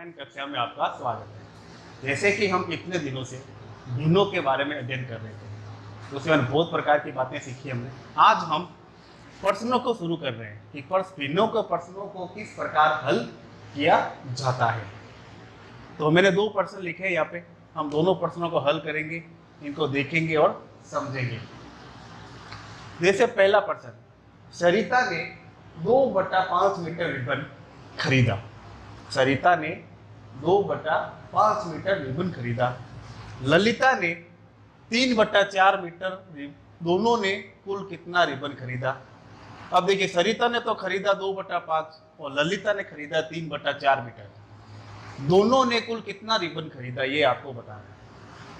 Online कक्षा में आपका स्वागत है। जैसे कि हम इतने दिनों से भिन्नों के बारे में अध्ययन कर रहे थे, तो उसमें बहुत प्रकार की बातें सीखी हमने। आज हम प्रश्नों को शुरू कर रहे हैं कि भिन्नों के प्रश्नों को किस प्रकार हल किया जाता है। तो मैंने 2 प्रश्न लिखे हैं यहाँ पे, हम दोनों प्रश्नों को हल करेंगे, इनको देखेंगे और समझेंगे। जैसे पहला प्रश्न, सरिता ने 2/5 मीटर रिबन खरीदा। सरिता ने 2/5 मीटर रिबन खरीदा। ललिता ने 3/4 मीटर। दोनों ने कुल कितना रिबन खरीदा? अब देखिए, सरिता ने तो खरीदा 2/5 और ललिता ने खरीदा 3/4 मीटर। दोनों ने कुल कितना रिबन खरीदा, ये आपको बताना है।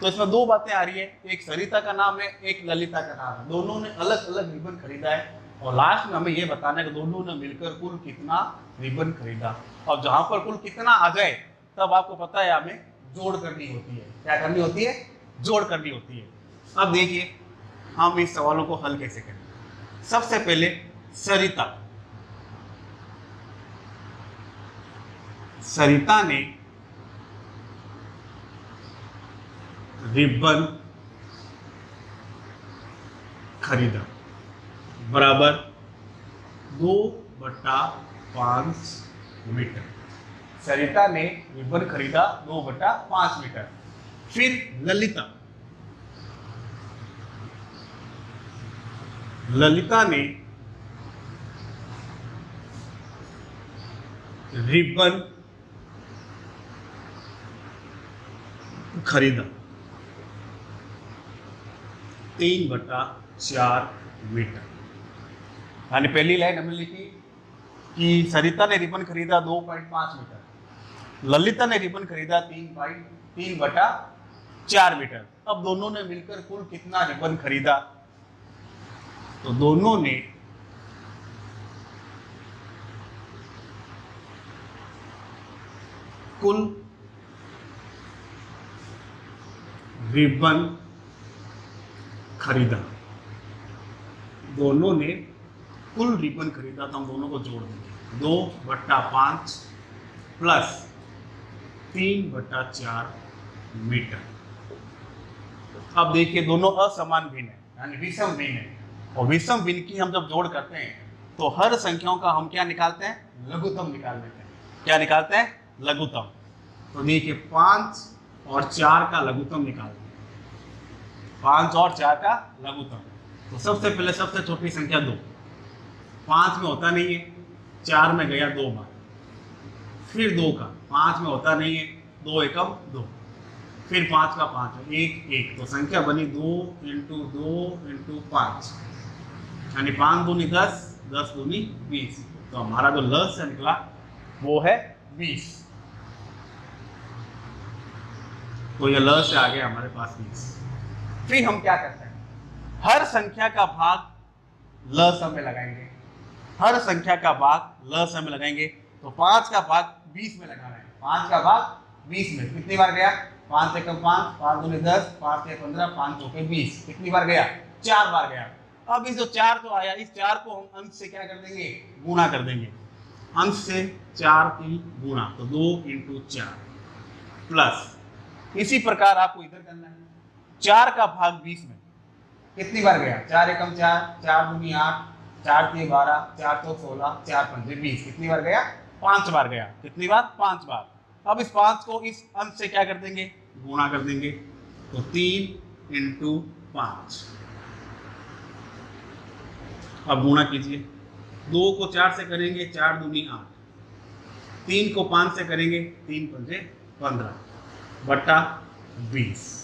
तो इसमें 2 बातें आ रही है, एक सरिता का नाम है, एक ललिता का नाम है। दोनों ने अलग अलग रिबन खरीदा है और लास्ट में हमें ये बताना है कि दोनों ने मिलकर कुल कितना रिबन खरीदा। और जहां पर कुल कितना आ जाए तब आपको पता है हमें जोड़ करनी होती है। क्या करनी होती है? जोड़ करनी होती है। अब देखिए हम इस सवालों को हल कैसे करें। सबसे पहले सरिता ने रिबन खरीदा बराबर 2/5 मीटर। सरिता ने रिबन खरीदा 2/5 मीटर। फिर ललिता ने रिबन खरीदा 3/4 मीटर। यानी पहली लाइन हमने लिखी कि सरिता ने रिबन खरीदा 2.5 मीटर, ललिता ने रिबन खरीदा 3/4 मीटर। अब दोनों ने मिलकर कुल कितना रिबन खरीदा? तो दोनों ने कुल रिबन खरीदा। दोनों ने कुल रिबन खरीदा, तो हम दोनों को जोड़ देंगे। 2/5 प्लस 3/4 मीटर। अब देखिए दोनों असमान भिन्न है, यानी विषम भिन्न है। और विषम भिन्न की हम जब जोड़ करते हैं तो हर संख्याओं का हम क्या निकालते हैं? लघुत्तम निकाल लेते हैं। क्या निकालते हैं? लघुत्तम। तो देखिए 5 और 4 का लघुत्तम निकालते हैं। 5 और 4 का लघुत्तम। तो सबसे पहले सबसे छोटी संख्या 2, 5 में होता नहीं है, 4 में गया 2 बार। फिर 2 का 5 में होता नहीं है, 2 एकम 2। फिर 5 का 5 है, 1 1। तो संख्या बनी 2 × 2 × 5, यानी 5 दूनी 10, 10 दूनी 20। तो हमारा जो लस निकला वो है 20। तो ये ल से आ गया हमारे पास 20। फिर हम क्या करते हैं? हर संख्या का भाग ल स में लगाएंगे। हर संख्या का भाग ल स में लगाएंगे। तो 5 का भाग 20 में लगाना है। 5 का भाग 20 में कितनी बार गया? 5 एकम 5, 5 दूनी 10, 5 से 15, 5 चौके 20। कितनी बार गया? 4 बार गया। अब इस जो 4 जो आया, इस 4 को हम अंश से क्या कर देंगे? गुणा कर देंगे। अंश से 4 की गुणा, तो 2 × 4 प्लस। इसी प्रकार आपको इधर करना है। 4 का भाग 20 में कितनी बार गया? 4 एकम 4, 4 दूनी 8, 4 × 12, 4 चौक 16, 4 पंजे 20। कितनी बार गया? 5 बार गया। कितनी बार? 5 बार। अब इस 5 को इस अंश से क्या कर देंगे? गुणा कर देंगे। तो 3 × 5। अब गुणा कीजिए। 2 को 4 से करेंगे, 4 दूनी 8। 3 को 5 से करेंगे, 3 पंजे 15 बटा 20।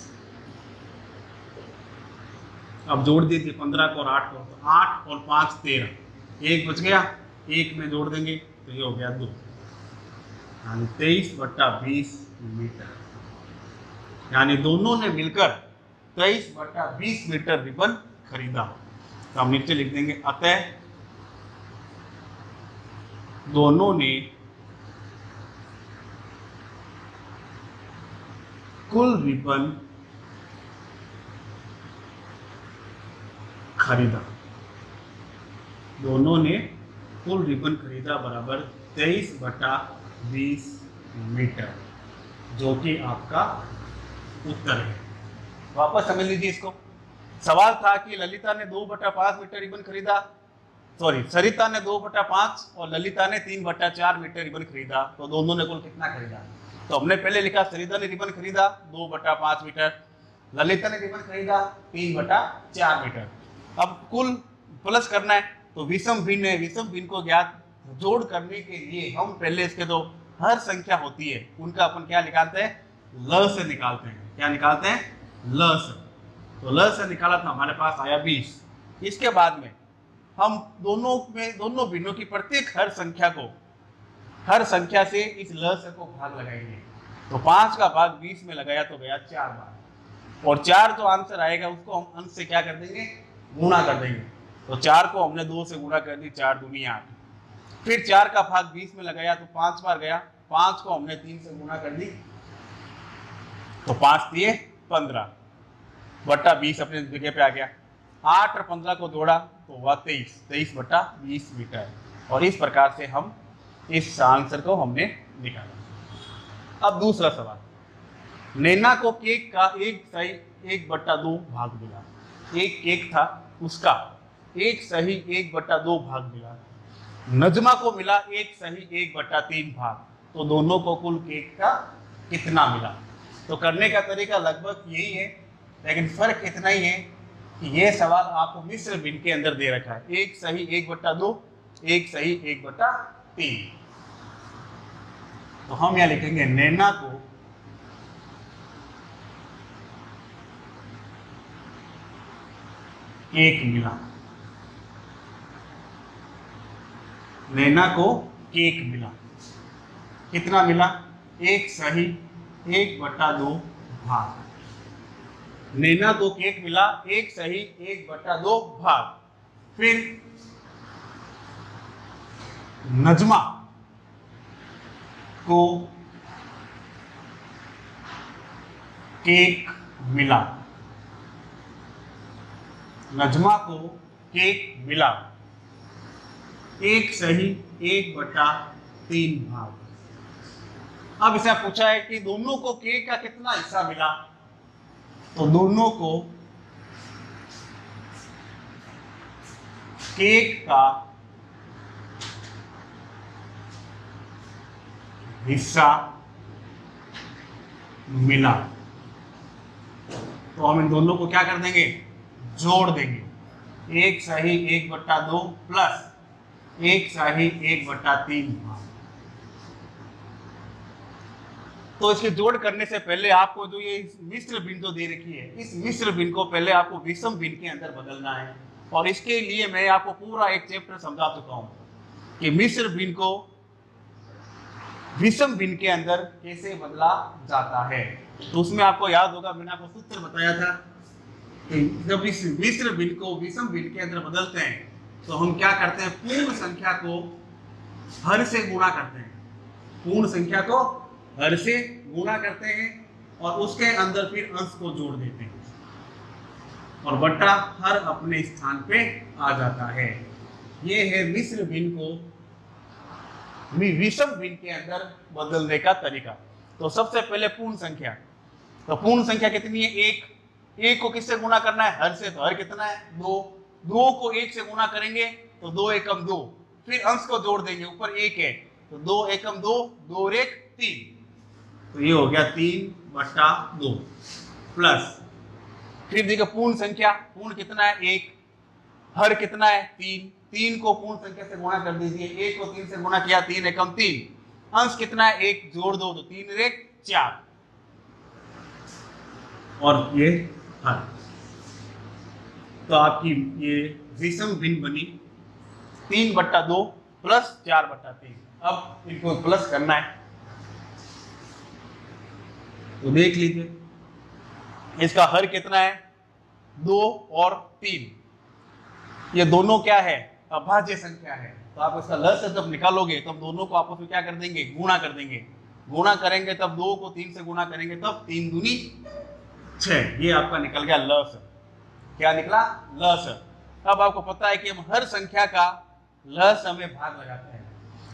अब जोड़ दीजिए 15 को और 8 को। तो 8 और 5 13, 1 बच गया। 1 में जोड़ देंगे तो ये हो गया 2, यानी 23/20 मीटर। यानी दोनों ने मिलकर 23/20 मीटर रिबन खरीदा। तो हम नीचे लिख देंगे, अतः दोनों ने कुल रिबन खरीदा। दोनों ने कुल रिबन खरीदा बराबर 23/20 मीटर, जो कि आपका उत्तर है। वापस समझ लीजिए इसको। सवाल था कि ललिता ने 2/5 मीटर रिबन खरीदा, सॉरी सरिता ने 2/5 और ललिता ने 3/4 मीटर रिबन खरीदा, तो दोनों ने कुल कितना खरीदा? तो हमने पहले लिखा सरिता ने रिबन खरीदा 2/5 मीटर, ललिता ने रिबन खरीदा 3/4 मीटर। अब कुल प्लस करना है, तो विषम भिन्न है, विषम भिन्न को ज्ञात जोड़ करने के लिए हम पहले इसके जो हर संख्या होती है उनका अपन क्या निकालते हैं? ल से निकालते हैं। क्या निकालते हैं? ल से। तो ल से निकाला था, हमारे पास आया 20। इसके बाद में हम दोनों भिन्नों की प्रत्येक हर संख्या से इस ल से को भाग लगाएंगे। तो 5 का भाग 20 में लगाया तो गया 4 बार, और 4 जो आंसर आएगा उसको हम अंश से क्या कर देंगे? गुणा कर देंगे। तो 4 को हमने 2 से गुणा कर दी, 4 दूनी 8। फिर 4 का भाग 20 में लगाया तो 5 बार गया, 5 को हमने 3 से गुणा कर दी, तो 5 दिए 15 बट्टा 20 अपने जगह पे आ गया। 8 और 15 को जोड़ा तो हुआ 23/20 मीटर। और इस प्रकार से हम इस आंसर को हमने निकाला। अब दूसरा सवाल, नैना को केक का 1/2 भाग मिला। एक केक था, उसका 1/2 भाग मिला। नजमा को मिला 1/3 भाग, तो दोनों को कुल केक का कितना मिला? तो करने का तरीका लगभग यही है, लेकिन फर्क इतना ही है कि ये सवाल आपको मिश्र भिन्न के अंदर दे रखा है। 1/2, 1/3। तो हम यहां लिखेंगे नैना को केक मिला। नैना को केक मिला, कितना मिला? 1/2 भाग। नैना को केक मिला 1/2 भाग। फिर नजमा को केक मिला। नजमा को केक मिला 1/3 भाग। अब इसे पूछा है कि दोनों को केक का कितना हिस्सा मिला? तो दोनों को केक का हिस्सा मिला। तो हम इन दोनों को क्या कर देंगे? जोड़ देंगे। 1/2 प्लस 1/3 भाग। तो इसके जोड़ करने से पहले आपको जो ये मिश्र भिन्न जो दे रखी है, इस मिश्र भिन्न को पहले आपको विषम भिन्न के अंदर बदलना है। और इसके लिए मैं आपको पूरा एक चैप्टर समझा चुका हूं कि मिश्र भिन्न को विषम भिन्न के अंदर कैसे बदला जाता है। तो उसमें आपको याद होगा, मैंने आपको सूत्र बताया था कि जब इस मिश्र भिन्न को विषम भिन्न के अंदर बदलते हैं तो हम क्या करते हैं? पूर्ण संख्या को हर से गुणा करते हैं। पूर्ण संख्या को हर से गुणा करते हैं और उसके अंदर फिर अंश को जोड़ देते हैं, और बट्टा हर अपने स्थान पे आ जाता है। ये है मिश्र भिन्न को विषम भिन्न के अंदर बदलने का तरीका। तो सबसे पहले पूर्ण संख्या, तो पूर्ण संख्या कितनी है? 1। 1 को किससे गुणा करना है? हर से। तो हर कितना है? 2। 2 को 1 से गुणा करेंगे तो 2 एकम 2, फिर अंश को जोड़ देंगे, ऊपर 1 है तो 2 एकम 2, 2 और 1 3, तो ये हो गया 3/2 प्लस। फिर देखो पूर्ण संख्या, पूर्ण कितना है? 1। हर कितना है? 3। 3 को पूर्ण संख्या से गुणा कर दीजिए, 1 को 3 से गुणा किया, 3 एकम 3। अंश कितना है? 1 जोड़ दो तो 3 और 1 4, और ये हर। तो आपकी ये विषम भिन्न बनी 3/2 प्लस 4/3। अब इनको प्लस करना है, तो देख लीजिए इसका हर कितना है? 2 और 3। ये दोनों क्या है? अभाज्य संख्या है। तो आप इसका ल से जब निकालोगे तब दोनों को आपस में क्या कर देंगे? गुणा कर देंगे। गुणा करेंगे तब 2 को 3 से गुणा करेंगे तब 3 दूनी 6। ये आपका निकल गया ल से। क्या निकला? ल से। अब आपको पता है कि हम हर संख्या का ल से में भाग लगाते हैं,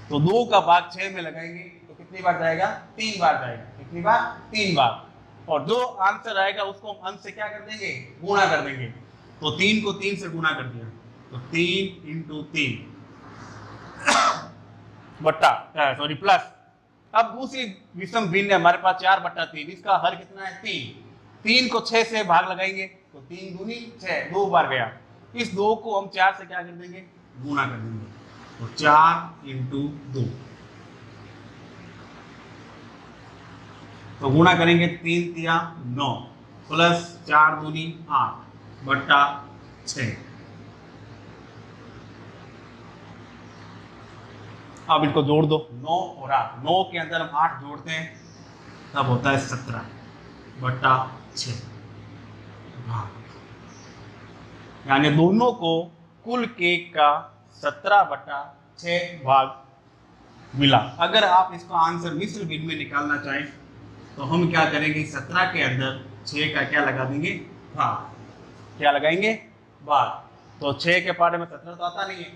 तो 2 का भाग 6 में लगाएंगे तो कितना कितनी बार जाएगा? 3 बार जाएगा। कितनी बार? 3 बार। और जो आंसर आएगा उसको हम अंश से क्या कर देंगे? गुणा कर देंगे। तो 3 को 3 से गुणा कर दिया, तो 3 इंटू 3 बट्टा सॉरी प्लस। अब दूसरी विषम भिन्न हमारे पास 4/3, इसका हर कितना है? 3 को 6 से भाग लगाएंगे तो 3 दूनी 6, 2 बार गया। इस 2 को हम 4 से क्या कर देंगे? गुणा कर देंगे, तो 4 इंटू 2, तो गुणा करेंगे 3 तिया 9 प्लस 4 दूनी 8 बट्टा 6। अब इनको जोड़ दो, 9 और 8, 9 के अंदर हम 8 जोड़ते हैं तब होता है 17 बट्टा 6 भाग। यानी दोनों को कुल केक का 17/6 भाग मिला। अगर आप इसका आंसर मिश्र भिन्न में निकालना चाहें तो हम क्या करेंगे? 17 के अंदर 6 का क्या लगा देंगे? भाग। क्या लगाएंगे? भाग। तो 6 के पारे में 17 तो आता नहीं है,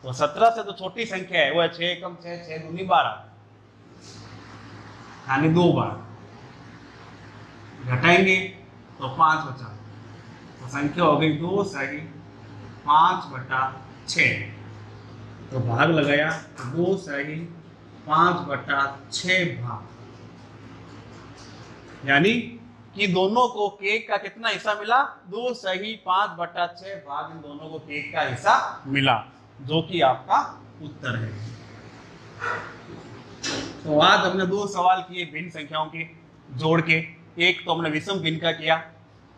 तो 17 से तो छोटी संख्या है, वो है 6 कम 6, 6 दूनी 12, यानी 2 बार घटाएंगे तो 5 बचा, तो संख्या हो गई 2 सही 5/6। तो भाग लगाया तो 2 सही 5/6 भाग। यानी कि दोनों को केक का कितना हिस्सा मिला? 2 सही 5/6 भाग इन दोनों को केक का हिस्सा मिला, जो कि आपका उत्तर है। तो आज हमने 2 सवाल किए भिन्न संख्याओं के जोड़ के। एक तो हमने विषम भिन्न का किया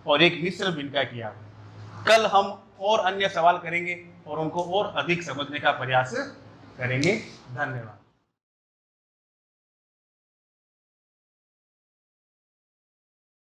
और एक मिश्र भिन्न का किया। कल हम और अन्य सवाल करेंगे और उनको और अधिक समझने का प्रयास करेंगे। धन्यवाद।